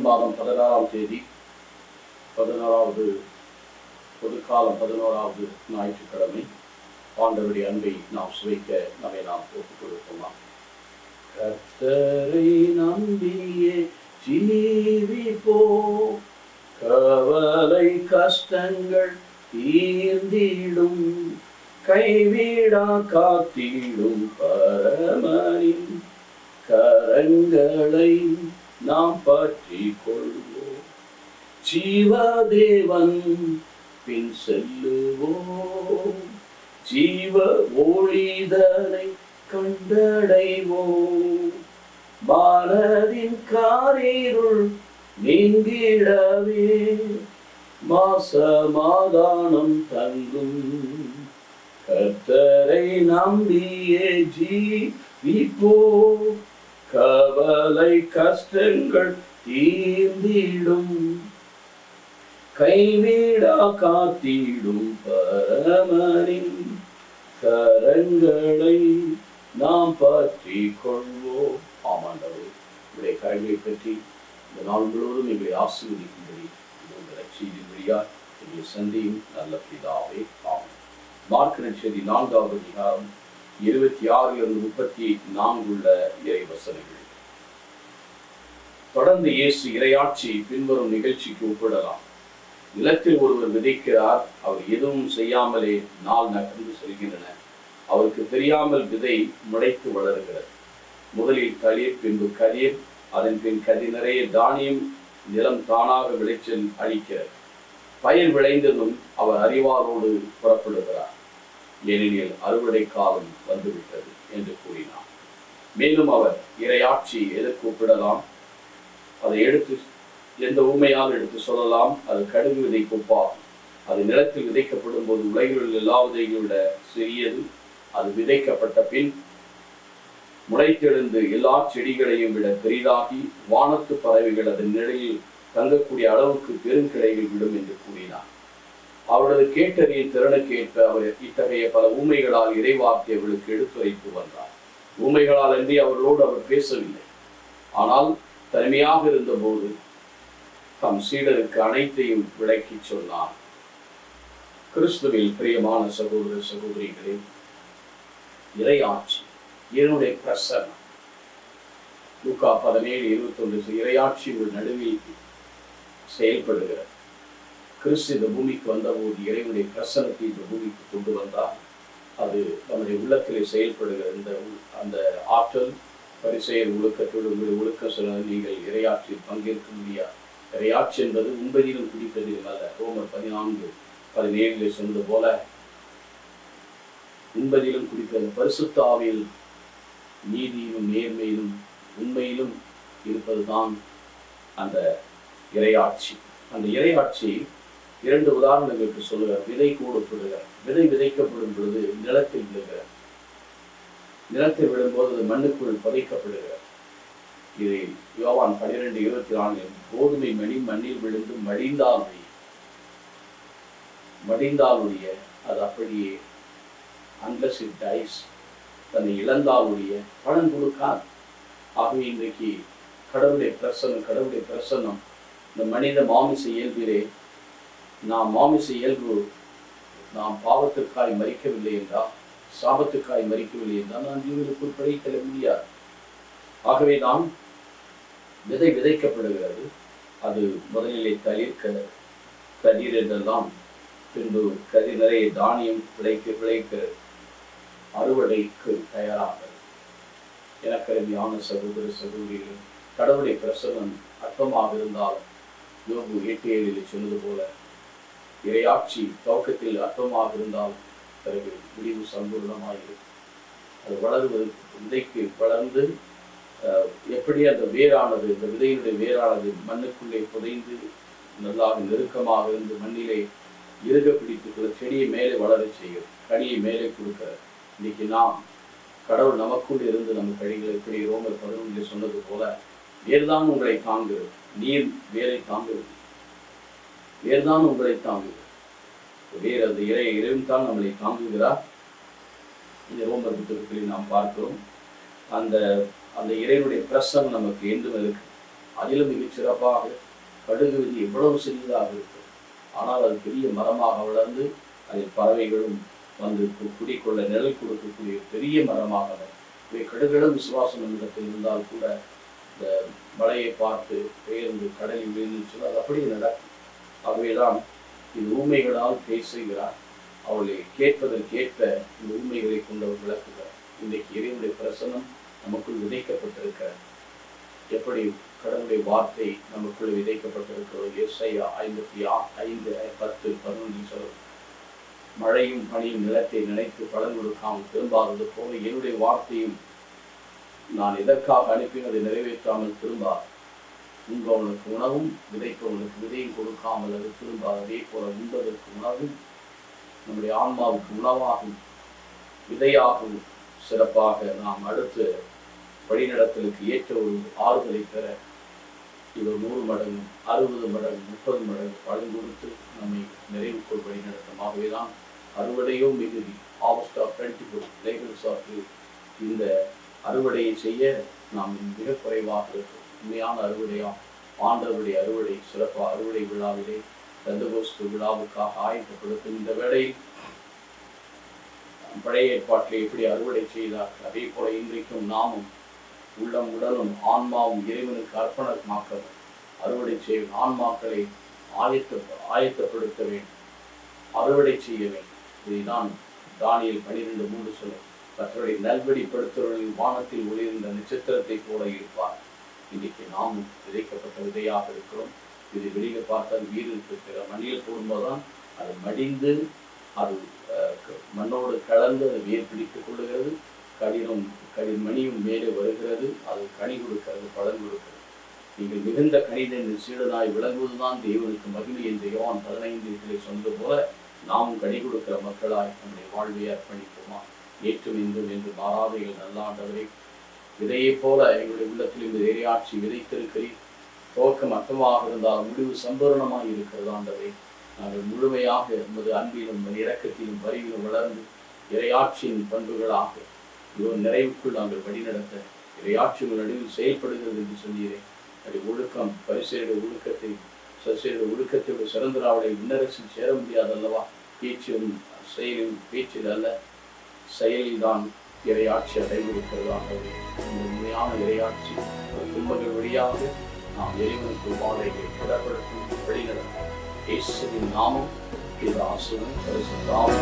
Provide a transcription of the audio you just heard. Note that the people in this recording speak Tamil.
மாதம் 16ஆம் தேதி 11வது பொதுக்காலம் 11வது ஞாயிற்றுக்கிழமை. ஆண்டவருடைய அன்பை நாம் சுவைக்க நம்மை நாம் ஒப்புக் கொடுப்போமா? கர்த்தரை நம்பியே ஜீவிப்போம், கவலை கஷ்டங்கள் தீர்ந்திடும், கைவிடா காத்திடும் பரமனின் கரங்களை நாம் பற்றி கொள்வோம். ஜீவதேவன் பின் செல்லுவோம், ஜீவ ஒளிதனை கண்டடைவோம். மனதின் காரிருள் நீங்கிடவே மாசமாதானம் தங்கும். கர்த்தரை நம்பியே ஜீவிப்போம், கவலை கஷ்டங்கள் தீர்ந்திடும், கைவிடா காத்திடும் பரமனின் கரங்களை நாம் பற்றி கொள்வோம். ஆமாண்டவரே, உடைய கரங்களை பற்றி இந்த நாள் முழுவதும் எங்களை ஆசீர்வதிக்கும்படி உங்கள் ரட்சியின் வழியாய் எங்களை சந்தியும் நல்ல பிதாவே. ஆமென். மார்க் நற்செய்தி 4வது அதிகாரம் 26 34 உள்ள இறைவசனங்கள். தொடர்ந்து இயேசு இறையாட்சி பின்வரும் நிகழ்ச்சிக்கு ஒப்பிடலாம். நிலத்தில் ஒருவர் விதைக்கிறார், அவர் எதுவும் செய்யாமலே நாள் நகர்ந்து செல்கின்றன. அவருக்கு தெரியாமல் விதை முளைத்து வளர்கிறது. முதலில் தளிர், பின்பு கதிர், அதன் பின் கதி நிறைய தானியம் நிலம் தானாக விளைச்சல் அளிக்கிறது. பயிர் விளைந்ததும் அவர் அறிவாரோடு புறப்படுகிறார், ஏனெனில் அறுவடை காலம் வந்துவிட்டது என்று கூறினார். மேலும் அவர் இறையாட்சி எதற்கு ஒப்பிடலாம்? அதை எடுத்து எந்த ஊமையால் எடுத்து சொல்லலாம்? அது கடுகு விதை கொப்பாகும். அது நிலத்தில் விதைக்கப்படும் போது உலகில் உள்ள எல்லாவதையும் விட சிறியது. அது விதைக்கப்பட்ட பின் முளைத்தெழுந்து எல்லா செடிகளையும் விட பெரிதாகி வானத்து பறவைகள் அதன் நிலையில் தங்கக்கூடிய அளவுக்கு பெருங்கிளைகள் விடும் என்று கூறினார். அவரது கேட்டறிய திறனுக்கேற்ப அவர் இத்தகைய பல ஊமைகளால் இறைவார்த்தை அவர்களுக்கு எடுத்துரைத்து வந்தார். ஊமைகளால் அன்றி அவர்களோடு அவர் பேசவில்லை. ஆனால் தனிமையாக இருந்தபோது தம் சீடருக்கு அனைத்தையும் விளக்கி சொன்னார். கிறிஸ்துவில் பிரியமான சகோதர சகோதரிகளே, இறையாட்சி என்னுடைய பிரசன்னம். லூக்கா 17:21 இறையாட்சி ஒரு நடுவில் செயல்படுகிறது. கிறிஸ்து இந்த பூமிக்கு வந்தபோது இறைவனுடைய பிரசன்னத்தை இந்த பூமிக்கு கொண்டு வந்தார். அது நம்முடைய உள்ளத்திலே செயல்படுகிற அந்த ஆற்றல் பரிசெயர் ஒழுக்கத்தோடு ஒழுக்க சொல்ல நீங்கள் இறையாட்சியில் பங்கேற்க முடியாது. இறையாட்சி என்பது உண்பதிலும் குடிப்பதிலும் அல்ல. ரோமர் 14:17 சொன்னது போல உண்பதிலும் குடிப்பது பரிசுத்த ஆவியில் நீதியிலும் நேர்மையிலும் உண்மையிலும் இருப்பதுதான் அந்த இறையாட்சி. அந்த இறையாட்சி 2 உதாரணங்களுக்கு சொல்லுகிறார். விதை கூடப்படுகிறார். விதை விதைக்கப்படும் பொழுது நிலத்தில் விழுகிறார். நிலத்தில் விழும்போது அது மண்ணுக்குள் பதிக்கப்படுகிறார். இதை யோவான் 12:24 கோதுமை மணி மண்ணில் விழுந்து மடிந்தாலுடைய அது அப்படியே unless it dies, தன்னை இழந்தாலுடைய பலன் கொடுக்காது. ஆகவே இன்றைக்கு கடவுளுடைய பிரசன்னம் இந்த மனித மாமிச இயல்பிலே நாம் மாமிச இயல்பு நாம் பாவத்திற்காய் மறிக்கவில்லை என்றால், சாபத்துக்காய் மறிக்கவில்லை என்றால் நாம் ஜீவனுக்குள் பிழைத்தல முடியாது. ஆகவே நாம் விதை விதைக்கப்படுகிறது. அது முதலிலே தளிர், கதிர் என்றெல்லாம், பின்பு கதிர் நிறைய தானியம் விளைக்க அறுவடைக்கு தயாராகிறது. எனக்கருமையான சகோதர சகோதரிகள், கடவுளுடைய பிரசன்னம் அற்பமாக இருந்தாலும் யோபு 8:7 சொன்னது போல இறையாட்சி துவக்கத்தில் அற்பமாக இருந்தாலும் பிறகு முடிவு சம்பூர்ணமாகிறது. அது வளருவது விதைக்கு வளர்ந்து எப்படி அந்த வேரானது, இந்த விதையினுடைய வேரானது மண்ணுக்குள்ளே புதைந்து நல்லாக நெருக்கமாக இருந்து மண்ணிலே இறுக பிடித்துக்குள்ள செடியை மேலே வளர செய்கிறது, கனியை மேலே கொடுக்கிறது. இன்னைக்கு நாம் கடவுள் நமக்குள் இருந்து நம்ம கழிகளை எப்படி ரோமர் 11 சொன்னது போல வேர்தான் உங்களை தாங்குகிறது, நீர் வேரை தாங்குகிறது, வேர்தான் உங்களை தாங்குகிறது. வேறு அந்த இறைவன் தான் நம்மளை தாங்குகிறார். இந்த ரோமர் புத்தகத்தில் நாம் பார்க்கிறோம். அந்த அந்த இறைவனுடைய பிரசன்னம் நமக்கு என்றும் இருக்கு. அதிலும் மிகச் சிறப்பாக கடுகு விதி எவ்வளவு சிறியதாக இருக்கும், ஆனால் அது பெரிய மரமாக வளர்ந்து அதில் பறவைகளும் வந்து குடிக்கொள்ள நிழல் கொடுக்கக்கூடிய பெரிய மரமாக கடுகளும் விசுவாசம் என்னிடத்தில் இருந்தால் கூட இந்த மலையை பார்த்து பெயர்ந்து கடலில் விழுந்து அது அப்படியே நடக்கும். ஆகவேதான் இந்த ஊமைகளால் பேசுகிறார். அவளை கேட்பதற்கேற்ப இந்த உண்மைகளை கொண்டவர் விளக்குகிறார். இன்றைக்கு இறைவனுடைய பிரசனம் நமக்குள் விதைக்கப்பட்டிருக்கிறார். எப்படி கடவுளுடைய வார்த்தை நமக்குள் விதைக்கப்பட்டிருக்கிறது. எஸ்ஐயா 55:10-11 சொல்லும், மழையும் பனியும் நிலத்தை நினைத்து பலன் கொடுக்காமல் திரும்பாதது போல என்னுடைய வார்த்தையும் நான் எதற்காக அனுப்பினதை நிறைவேற்றாமல் திரும்பாது. உண்பவனுக்கு உணவும் விதைப்பவனுக்கு விதையும் கொடுக்காமல் அது திரும்பாது. அதே போல உண்பதற்கு உணவும் நம்முடைய ஆன்மாவுக்கு உணவாகும் விதையாகும் சிறப்பாக நாம் அடுத்து வழிநடத்தலுக்கு ஏற்ற ஒரு ஆறுதலை பெற இவர் 100 மடங்கு 60 மடங்கு 30 மடங்கு பலன் கொடுத்து நம்மை நிறைவுக்குள் வழிநடத்தும். ஆகவேதான் அறுவடையோ மிகுதி, harvest of plentiful, labors of few. இந்த அறுவடையை செய்ய நாம் மிக குறைவாக இருக்கும். உண்மையான அறுவடையா ஆண்டவருடைய அறுவடை சிறப்பாக அறுவடை விழாவிலே பெந்தகோஸ்து விழாவுக்காக ஆயத்தப்படுத்தும் இந்த வேளையில் பழைய ஏற்பாட்டிலே எப்படி அறுவடை செய்தார், அதே போல இன்றைக்கும் நாமும் உள்ளம் உடலும் ஆன்மாவும் இறைவனுக்கு அர்ப்பணமாக்க அறுவடை செய்ய ஆன்மாக்களை ஆயத்தப்படுத்த வேண்டும், அறுவடை செய்ய வேண்டும். இதைதான் தானியேல் 12:3 சொல்லும், கர்த்தருடைய நல்வழிப்படுத்துவர்களின் வானத்தில் ஒளிர்ந்த நட்சத்திரத்தை போல இருப்பார். இன்றைக்கு நாமும் விதைக்கப்பட்ட விதையாக இருக்கிறோம். இது வெளியில பார்த்தால் வீடு இருக்கிற மண்ணில் போடும்போதுதான் அது மடிந்து அது மண்ணோடு கலந்து அது வேர் பிடித்துக் கொள்ளுகிறது. மணியும் மேலே வருகிறது, அது கனி கொடுக்கிறது, பலன் கொடுக்கிறது. நீங்கள் மிகுந்த கனிதன் சீடனாய் விளங்குவதுதான் தேவனுக்கு மகிமை என்று யோவான் 15 சொன்னது போல நாமும் கனி கொடுக்கிற மக்களாய் நம்முடைய வாழ்வை அர்ப்பணிப்போமா. ஏற்றும் இன்றும் என்று மாறாதைகள் நல்ல ஆண்டவரை விதையை போல எங்களுடைய உள்ளத்தில் இந்த இறையாட்சி விதைத்திருக்கிறீர். துவக்கம் அர்த்தமாக இருந்தால் முடிவு சம்பூரணமாக இருக்கிறது ஆண்டவரை. நாங்கள் முழுமையாக நமது அன்பிலும் இரக்கத்திலும் வரியிலும் வளர்ந்து இறையாட்சியின் பண்புகளாக இவர் நிறைவுக்குள் நாங்கள் வழிநடத்த இறையாட்சிகள் நடுவில் செயல்படுகிறது என்று சொல்கிறேன். அது ஒழுக்கம் பரிசையுடைய ஒழுக்கத்தை சசியுடைய ஒழுக்கத்தோடு சிறந்தராவலை விண்ணரசில் சேர முடியாது அல்லவா. பேச்சிலும் செயலில் பேச்சில் அல்ல செயலில் தான் இறையாட்சி அடைந்திருக்கிறதாக இந்த உண்மையான இறையாட்சி துன்பங்கள் வழியாக நாம் இறைவனுக்கு வாழைகளை கிடப்படுத்தும் வழிநடத்தும் இயேசுவின் நாமம் இது ஆசிரியர் பரிசுத்தாம்